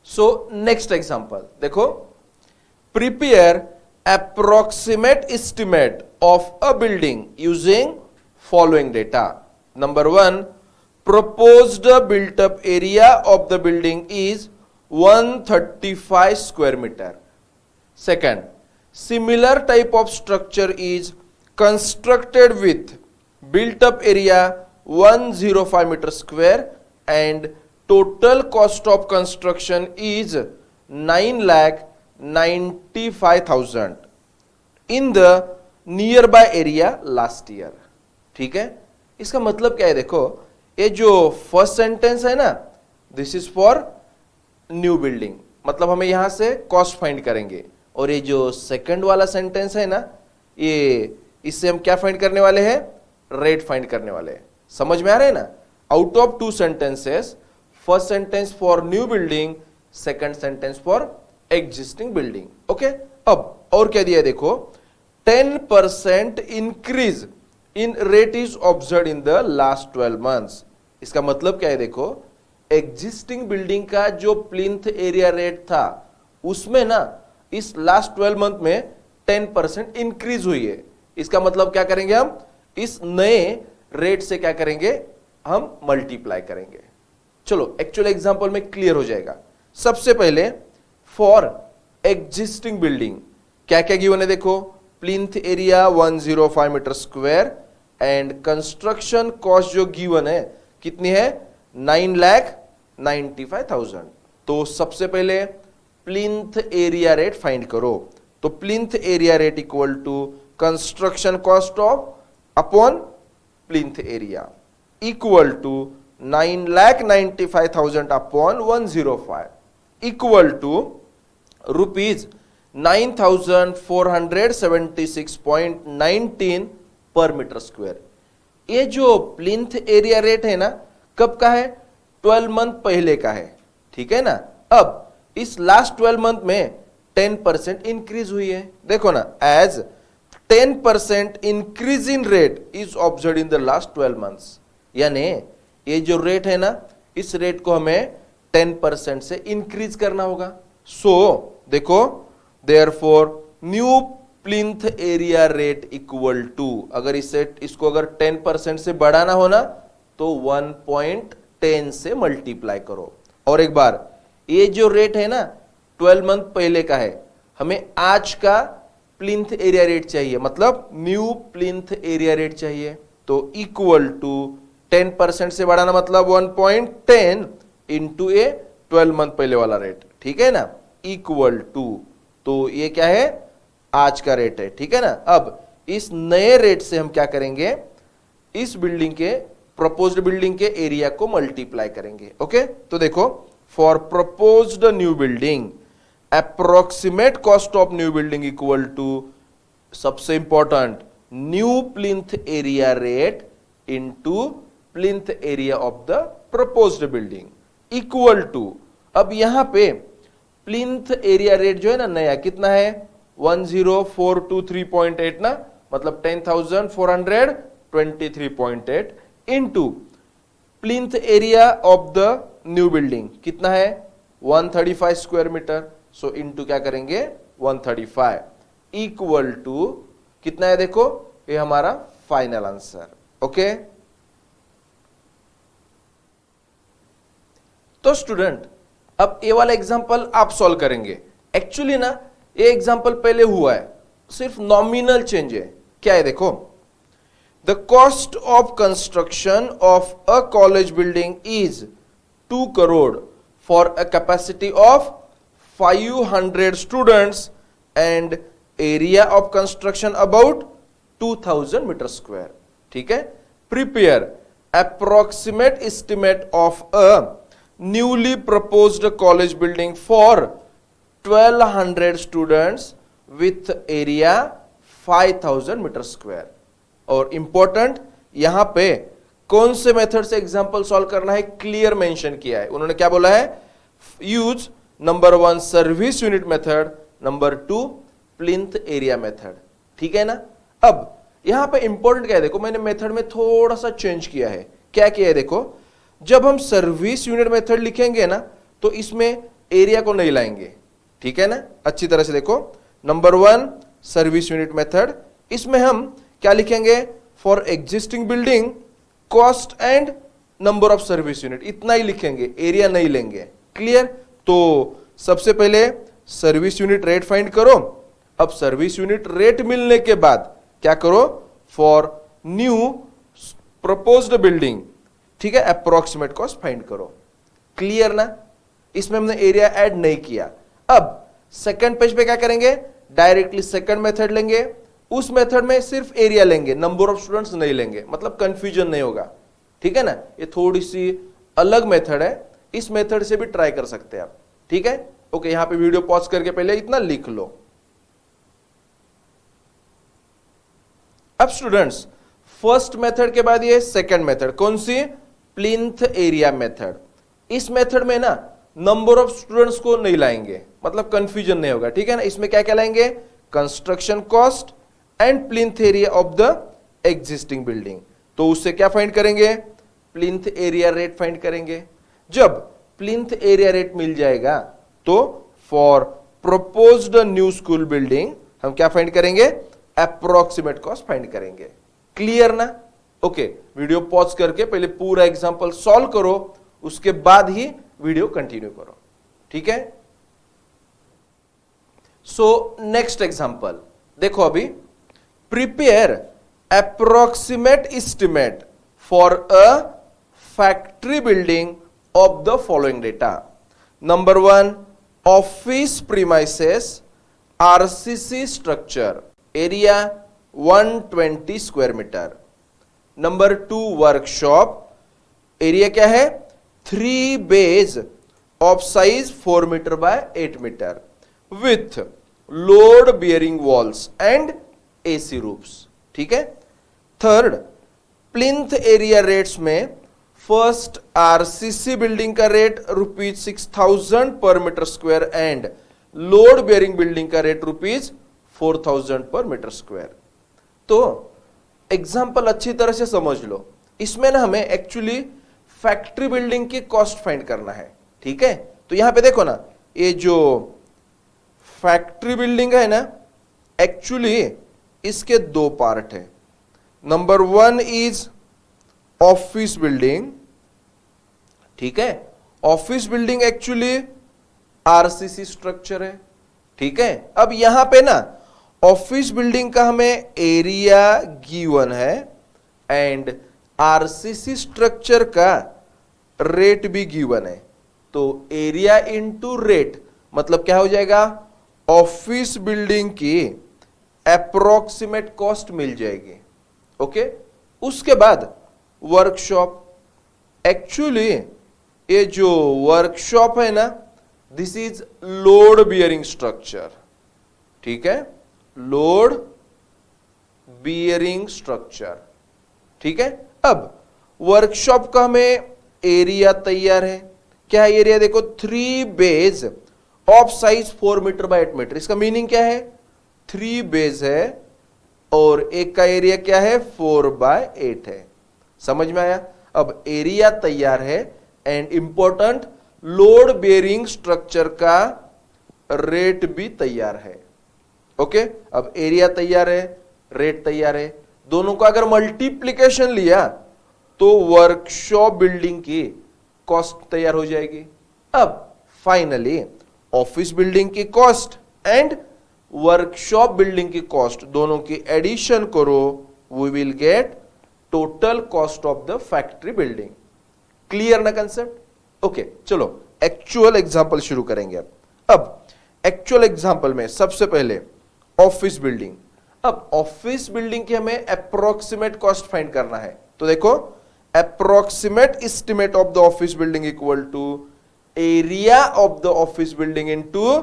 So next example देखो, prepare approximate estimate of a building using following data. Number 1, proposed built up area of the building is 135 square meter. Second, similar type of structure is constructed with built up area 105 meter square and total cost of construction is 9,95,000 in the nearby area last year. ठीक है, इसका मतलब क्या है? देखो, ये जो first sentence है ना, this is for new building, मतलब हमें यहां से कॉस्ट फाइंड करेंगे, और ये जो सेकंड वाला सेंटेंस है ना, ये इससे हम क्या फाइंड करने वाले हैं? रेट फाइंड करने वाले हैं। समझ में आ रहा है ना? Out of two sentences, first sentence for new building, second sentence for existing building. Okay, अब और क्या दिया है देखो, 10% increase in rate is observe in the last 12 months. इसका मतलब क्या है देखो, एग्जिस्टिंग बिल्डिंग का जो प्लिंथ एरिया रेट था उसमें ना इस लास्ट 12 मंथ में 10% इंक्रीज हुई है। इसका मतलब क्या करेंगे हम? इस नए रेट से क्या करेंगे? हम मल्टीप्लाई करेंगे। चलो एक्चुअल एग्जांपल में क्लियर हो जाएगा। सबसे पहले फॉर एग्जिस्टिंग बिल्डिंग क्या क्या गिवन है देखो, plinth area 105 metre square and construction cost जो गिवन है कितनी है? 9,95,000। तो सबसे पहले प्लिंथ एरिया रेट फाइंड करो। तो plinth area rate equal to construction cost of upon plinth area equal to 9,95,000 upon 105 equal to rupees 9,476.19 per metre square. ये जो प्लिंथ एरिया रेट है ना, कब का है? 12 मंथ पहले का है। ठीक है ना? अब इस लास्ट 12 मंथ में 10% इंक्रीज हुई है। देखो ना, as 10% increase in rate is observe in the last 12 months, यानी ये जो रेट है ना, इस रेट को हमें 10% से इंक्रीज करना होगा। सो देखो, therefore new plinth area rate equal to, अगर इसको अगर 10% से बढ़ाना हो ना तो 1.10 से मल्टीप्लाई करो। और एक बार, ये जो रेट है ना 12 मंथ पहले का है, हमें आज का प्लिंथ एरिया रेट चाहिए, मतलब न्यू प्लिंथ एरिया रेट चाहिए। तो इक्वल टू 10% से बढ़ाना मतलब 1.10 इंटू ए 12 मंथ पहले वाला रेट। ठीक है ना? इक्वल टू, तो ये क्या है? आज का रेट है। ठीक है ना? अब इस नए रेट से हम क्या करेंगे? इस बिल्डिंग के, प्रपोज्ड बिल्डिंग के एरिया को मल्टीप्लाई करेंगे। ओके, तो देखो, for proposed new building approximate cost of new building equal to, सबसे important, new plinth area rate into plinth area of the proposed building equal to, अब यहां पे प्लिंथ एरिया रेट जो है ना नया, कितना है? 10,423.8 ना, मतलब 10,423.8 into plinth area of the new building कितना है? 135 स्क्वायर मीटर। सो इनटू क्या करेंगे? 135 इक्वल टू कितना है? देखो, ये हमारा फाइनल आंसर। ओके, तो स्टूडेंट अब ये वाला एग्जांपल आप सॉल्व करेंगे। एक्चुअली ना ये एग्जांपल पहले हुआ है, सिर्फ नॉमिनल चेंज है। क्या है देखो, the cost of construction of a college building is 2 crore for a capacity of 500 students and area of construction about 2000 metre square. ठीक है, prepare approximate estimate of a newly proposed college building for 1200 students with area 5000 metre square. और important, यहां पे कौन से method से example solve करना है क्लियर मेंशन किया है। उन्होंने क्या बोला है? Use number 1 service unit method, number 2 plinth area method. ठीक है ना? अब यहां पे इंपॉर्टेंट क्या है देखो, मैंने मेथड में थोड़ा सा चेंज किया है। क्या किया है देखो, जब हम सर्विस यूनिट मेथड लिखेंगे ना तो इसमें एरिया को नहीं लाएंगे, ठीक है ना। अच्छी तरह से देखो, नंबर 1 सर्विस यूनिट मेथड, इसमें हम क्या लिखेंगे, for existing building cost and number of service unit, इतना ही लिखेंगे, एरिया नहीं लेंगे। क्लियर। तो सबसे पहले सर्विस यूनिट रेट फाइंड करो। अब सर्विस यूनिट रेट मिलने के बाद क्या करो, फॉर न्यू प्रपोज्ड बिल्डिंग, ठीक है, अप्रोक्सीमेट कॉस्ट फाइंड करो। क्लियर ना। इसमें हमने एरिया ऐड नहीं किया। अब सेकंड पेज पे क्या करेंगे, डायरेक्टली सेकंड मेथड लेंगे। उस मेथड में सिर्फ एरिया लेंगे, नंबर ऑफ स्टूडेंट्स नहीं लेंगे, मतलब कंफ्यूजन नहीं होगा, ठीक है ना। ये थोड़ी सी अलग मेथड है, इस मेथड से भी ट्राई कर सकते हैं आप, ठीक है। ओके, यहां पे वीडियो पॉज करके पहले इतना लिख लो। अब स्टूडेंट्स, फर्स्ट मेथड के बाद ये सेकंड मेथड, कौन सी, प्लिंथ एरिया मेथड। इस मेथड में ना नंबर ऑफ स्टूडेंट्स को नहीं लाएंगे, मतलब कंफ्यूजन नहीं होगा, ठीक है ना। इसमें क्या क्या लाएंगे, construction cost and plinth area of the existing building. तो उससे क्या फाइंड करेंगे, प्लिंथ एरिया रेट फाइंड करेंगे। जब प्लिंथ एरिया रेट मिल जाएगा तो for proposed new school building हम क्या फाइंड करेंगे, अप्रोक्सीमेट कॉस्ट फाइंड करेंगे। क्लियर ना। ओके, वीडियो पॉज करके पहले पूरा एग्जांपल सॉल्व करो, उसके बाद ही वीडियो कंटिन्यू करो, ठीक है। सो नेक्स्ट एग्जांपल देखो, अभी prepare approximate estimate for a factory building of the following data. Number 1, office premises RCC structure, area 120 square meter. Number 2, workshop, area क्या है, 3 bays of size 4 meter by 8 meter with load bearing walls and AC roofs, ठीक है। Third, plinth area rates में first RCC building का rate ₹6,000 per metre square and load bearing building का rate ₹4,000 per metre square. तो example अच्छी तरह से समझ लो, इसमें ना हमें एक्चुअली फैक्ट्री बिल्डिंग की कॉस्ट फाइंड करना है, ठीक है। तो यहां पे देखो ना, ये जो फैक्ट्री बिल्डिंग है ना, एक्चुअली इसके 2 पार्ट है। नंबर 1 इज ऑफिस बिल्डिंग, ठीक है। Office building actually RCC structure है, ठीक है। अब यहां पे ना ऑफिस बिल्डिंग का हमें एरिया गिवन है एंड आरसीसी स्ट्रक्चर का रेट भी गिवन है। तो एरिया इनटू रेट मतलब क्या हो जाएगा, ऑफिस बिल्डिंग की अप्रोक्सीमेट कॉस्ट मिल जाएगी। ओके, उसके बाद वर्कशॉप, एक्चुअली ये जो वर्कशॉप है ना, this is load bearing structure, ठीक है, लोड बियरिंग स्ट्रक्चर, ठीक है। अब वर्कशॉप का हमें एरिया तैयार है, क्या है एरिया, देखो 3 bays of size 4 metre by 8 metre. इसका मीनिंग क्या है, 3 बेज है और एक का एरिया क्या है, 4 बाय 8 है। समझ में आया। अब एरिया तैयार है and important load bearing structure का रेट भी तैयार है। ओके, अब एरिया तैयार है, रेट तैयार है, दोनों का अगर मल्टीप्लीकेशन लिया तो वर्कशॉप बिल्डिंग की कॉस्ट तैयार हो जाएगी। अब फाइनली ऑफिस बिल्डिंग की कॉस्ट एंड वर्कशॉप बिल्डिंग की कॉस्ट दोनों की एडिशन करो, we will get total cost of the factory building. Clear ना कंसेप्ट। ओके, चलो एक्चुअल एग्जांपल शुरू करेंगे। अब एक्चुअल एग्जांपल में सबसे पहले ऑफिस बिल्डिंग। अब ऑफिस बिल्डिंग की हमें अप्रोक्सीमेट कॉस्ट फाइंड करना है। तो देखो, approximate estimate of the office building equal to area of the office building into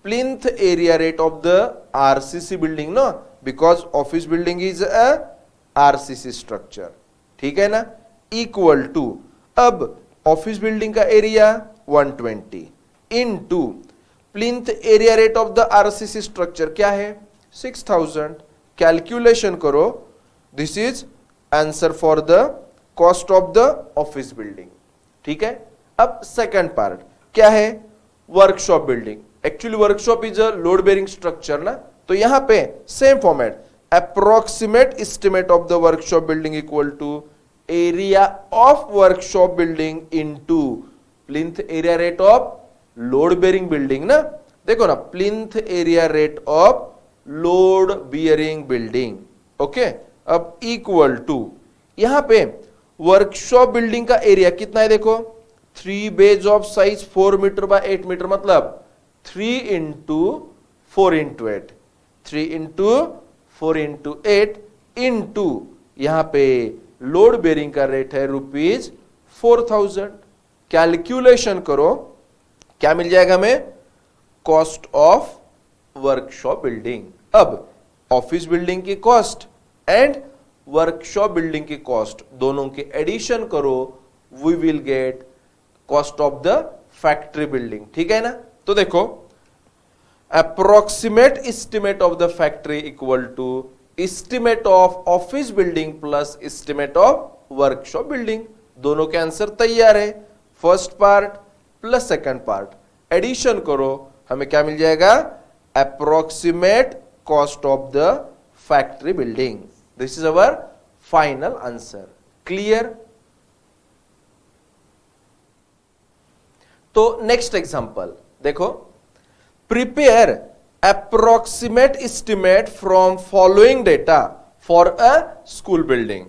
plinth area rate of the RCC building, no, because office building is a RCC structure, ठीक है ना, equal to, अब office building का area 120 into plinth area rate of the RCC structure क्या है, 6000। Calculation करो, this is answer for the cost of the office building, ठीक है। अब सेकंड पार्ट क्या है, workshop building, actually workshop is a load bearing structure ना, तो यहां पे same format, approximate estimate of the workshop building equal to area of workshop building into plinth area rate of load bearing building ना, देखो ना, plinth area rate of load bearing building, okay. अब equal to यहां पे workshop building का area कितना है, देखो 3 bays of size 4 metre by 8 metre, मतलब 3 into 4 into 8, 3 into 4 into 8 into यहां पे लोड बेरिंग का रेट है ₹4000। कैलकुलेशन करो, क्या मिल जाएगा हमें, कॉस्ट ऑफ वर्कशॉप बिल्डिंग। अब ऑफिस बिल्डिंग की कॉस्ट एंड वर्कशॉप बिल्डिंग की कॉस्ट दोनों के एडिशन करो, we will get cost of the factory building, ठीक है ना। तो देखो, approximate estimate of the factory equal to estimate of office building plus estimate of workshop building, दोनों के आंसर तैयार है, first part plus second part, addition करो, हमें क्या मिल जाएगा, approximate cost of the factory building. This is our final answer, clear. तो नेक्स्ट एग्जांपल देखो, prepare approximate estimate from following data for a school building.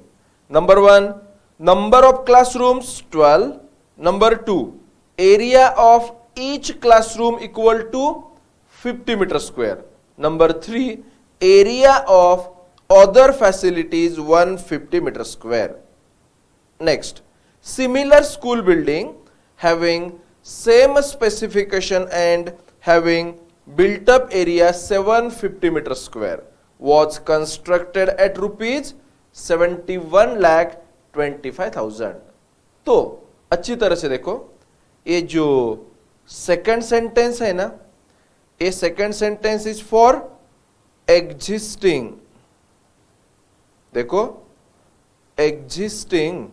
Number 1, number of classrooms 12, number 2, area of each classroom equal to 50 metre square, number 3, area of other facilities 150 meter square. Next, similar school building having same specification and having built up area 750 meter square was constructed at rupees 71,25,000। तो अच्छी तरह से देखो, ये जो second sentence है ना, ये second sentence is for existing, देखो एग्जिस्टिंग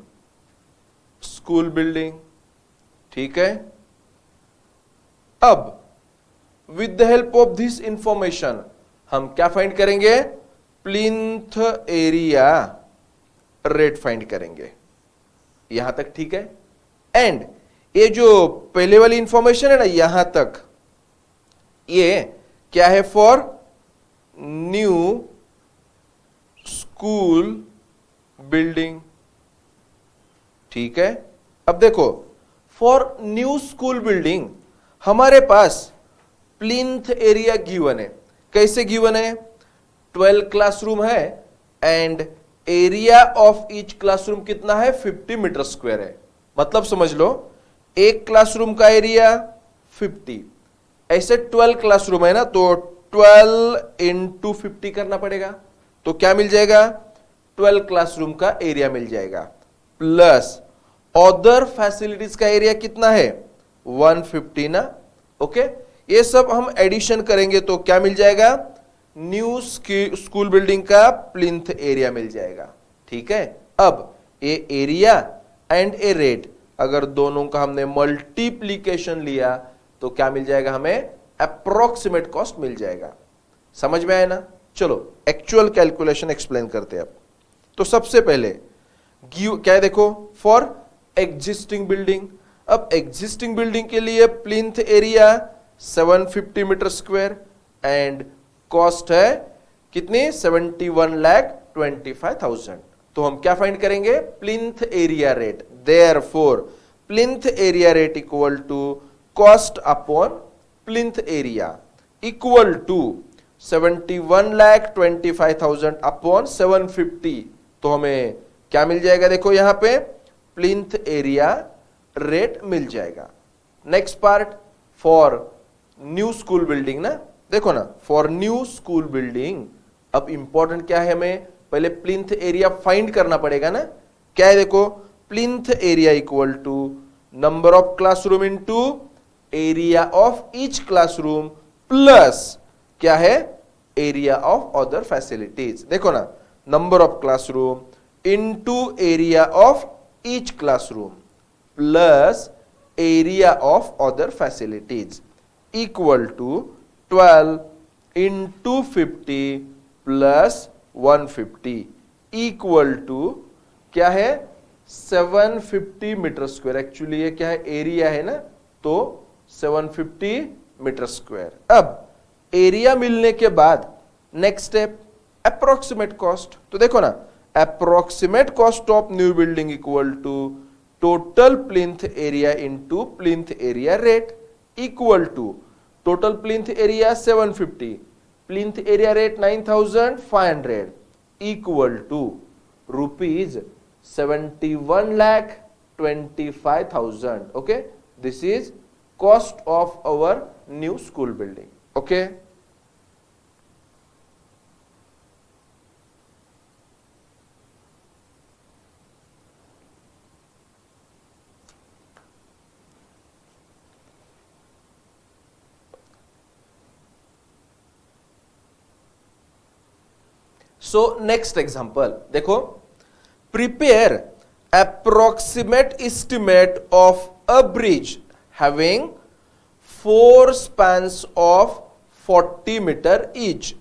स्कूल बिल्डिंग, ठीक है। अब with the help of this information हम क्या फाइंड करेंगे, प्लिंथ एरिया रेट फाइंड करेंगे, यहां तक ठीक है। एंड ये जो पहले वाली इंफॉर्मेशन है ना, यहां तक ये क्या है, फॉर न्यू स्कूल बिल्डिंग, ठीक है। अब देखो, फॉर न्यू स्कूल बिल्डिंग हमारे पास प्लिंथ एरिया गिवन है, कैसे गिवन है, 12 क्लासरूम है and area of each classroom कितना है, 50 मीटर स्क्वायर है, मतलब समझ लो एक क्लासरूम का एरिया 50, ऐसे 12 क्लासरूम है ना, तो 12 इंटू 50 करना पड़ेगा, तो क्या मिल जाएगा, 12 क्लासरूम का एरिया मिल जाएगा, प्लस अदर फैसिलिटीज का एरिया कितना है, 150 ना, ओके। ये सब हम एडिशन करेंगे तो क्या मिल जाएगा, न्यू स्कूल बिल्डिंग का प्लिंथ एरिया मिल जाएगा, ठीक है। अब ये एरिया एंड ए रेट, अगर दोनों का हमने मल्टीप्लीकेशन लिया तो क्या मिल जाएगा, हमें अप्रोक्सीमेट कॉस्ट मिल जाएगा। समझ में आया ना। चलो एक्चुअल कैलकुलेशन एक्सप्लेन करते हैं अब। तो सबसे पहले क्या है, देखो फॉर एग्जिस्टिंग बिल्डिंग, अब एग्जिस्टिंग बिल्डिंग के लिए plinth area 750 metre square and cost है कितनी, 71,25,000। तो हम क्या फाइंड करेंगे, plinth area rate, therefore plinth area rate equal to cost upon plinth area equal to 71,25,000 upon 750। तो हमें क्या मिल जाएगा, देखो यहां पे प्लिंथ एरिया रेट मिल जाएगा। Next part for new school building ना, देखो ना, फॉर न्यू स्कूल बिल्डिंग अब इंपॉर्टेंट क्या है, हमें पहले प्लिंथ एरिया फाइंड करना पड़ेगा ना। क्या है, देखो plinth area equal to number of classroom into area of each classroom plus क्या है, एरिया ऑफ अदर फैसिलिटीज। देखो ना, number of classroom into area of each classroom plus area of other facilities. Equal to 12 into 50 plus 150 equal to क्या है 750 metre square. Actually ये क्या है area है ना, तो 750 मीटर स्क्वायर। अब एरिया मिलने के बाद नेक्स्ट स्टेप अप्रोक्सीमेट कॉस्ट। तो देखो ना, approximate cost of new building equal to total plinth area into plinth area rate equal to total plinth area 750, plinth area rate 9500 equal to rupees 71,25,000. Okay, this is cost of our new school building. Okay. So next example देखो, prepare approximate estimate of a bridge having 4 spans of 40 meter each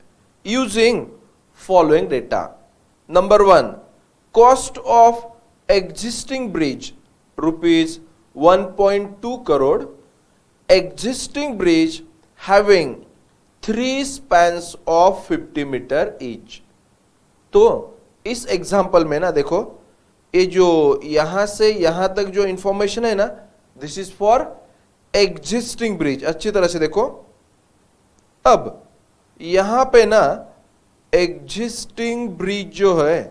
using following data. Number 1, cost of existing bridge rupees 1.2 crore, existing bridge having 3 spans of 50 meter each. तो इस example में ना देखो, ये जो यहां से यहां तक जो इंफॉर्मेशन है ना, this is for existing bridge. अच्छी तरह से देखो, अब यहां पे ना एग्जिस्टिंग ब्रिज जो है,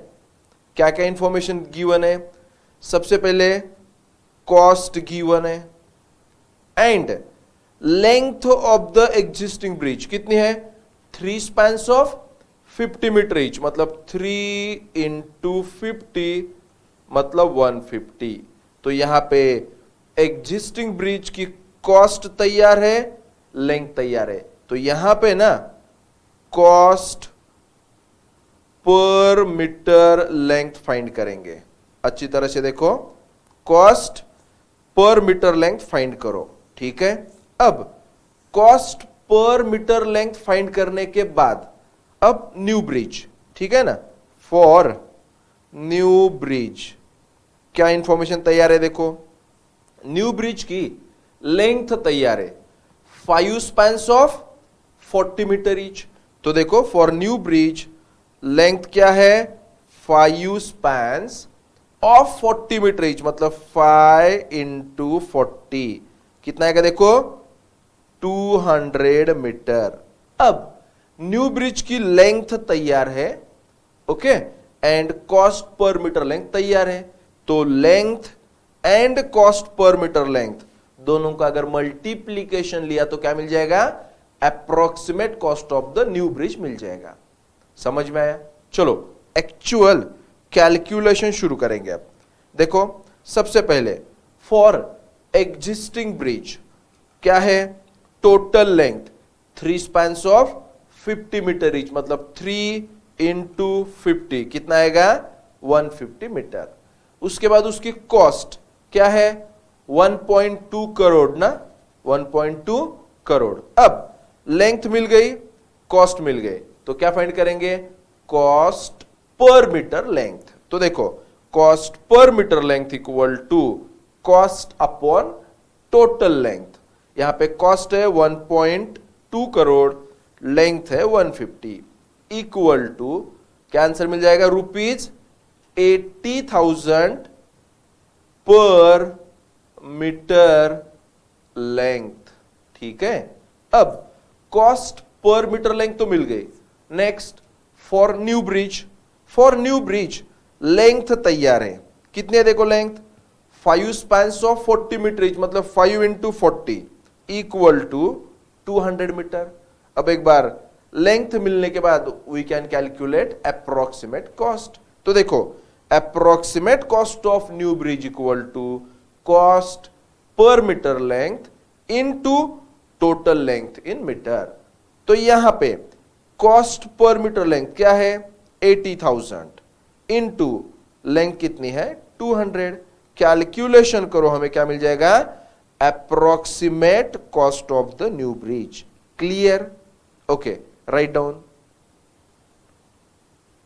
क्या क्या इंफॉर्मेशन गिवन है। सबसे पहले कॉस्ट गिवन है and length of the existing bridge कितनी है, 3 स्पैन्स ऑफ 50 मीटर ईच, मतलब 3 इंटू 50 मतलब 150। तो यहां पे एग्जिस्टिंग ब्रिज की कॉस्ट तैयार है, लेंथ तैयार है। तो यहां पे ना cost per metre length find करेंगे। अच्छी तरह से देखो, cost per metre length find करो, ठीक है। अब cost per metre length find करने के बाद अब न्यू ब्रिज, ठीक है ना, फॉर न्यू ब्रिज क्या इंफॉर्मेशन तैयार है। देखो, न्यू ब्रिज की लेंथ तैयार है 5 स्पैन्स ऑफ 40 मीटर ईच। तो देखो, फॉर न्यू ब्रिज लेंथ क्या है, 5 स्पैन्स ऑफ 40 मीटर ईच, मतलब 5 इंटू 40 कितना आएगा, देखो 200 मीटर। अब न्यू ब्रिज की लेंथ तैयार है, okay, and cost per metre length तैयार है। तो length and cost per metre length दोनों का अगर मल्टीप्लीकेशन लिया तो क्या मिल जाएगा, approximate cost of the new bridge मिल जाएगा। समझ में आया। चलो एक्चुअल कैलकुलेशन शुरू करेंगे। अब देखो, सबसे पहले फॉर एग्जिस्टिंग ब्रिज क्या है, total length 3 spans of 50 metre each, मतलब 3 इंटू 50 कितना आएगा, 150 मीटर। उसके बाद उसकी कॉस्ट क्या है, 1.2 करोड़ ना, 1.2 करोड़। अब लेंथ मिल गई, कॉस्ट मिल गई, तो क्या फाइंड करेंगे, कॉस्ट पर मीटर लेंथ। तो देखो, cost per metre length equal to cost upon total length. यहां पे कॉस्ट है 1.2 करोड़, लेंथ है 150 इक्वल टू क्या आंसर मिल जाएगा, रुपीज 80,000 पर मीटर लेंथ, ठीक है। अब कॉस्ट पर मीटर लेंथ तो मिल गई। Next for new bridge, for new bridge length तैयार है, कितने देखो length, 5 spans of 40 metre each, मतलब 5 इंटू 40 इक्वल टू 200 मीटर। अब एक बार लेंथ मिलने के बाद we can calculate approximate cost. तो देखो, approximate cost of new bridge equal to cost per metre length into total length in metre. तो यहां पे कॉस्ट पर मीटर लेंथ क्या है, 80,000 इनटू लेंथ कितनी है, 200। कैलकुलेशन करो, हमें क्या मिल जाएगा, approximate cost of the new bridge. Clear? Okay, write down.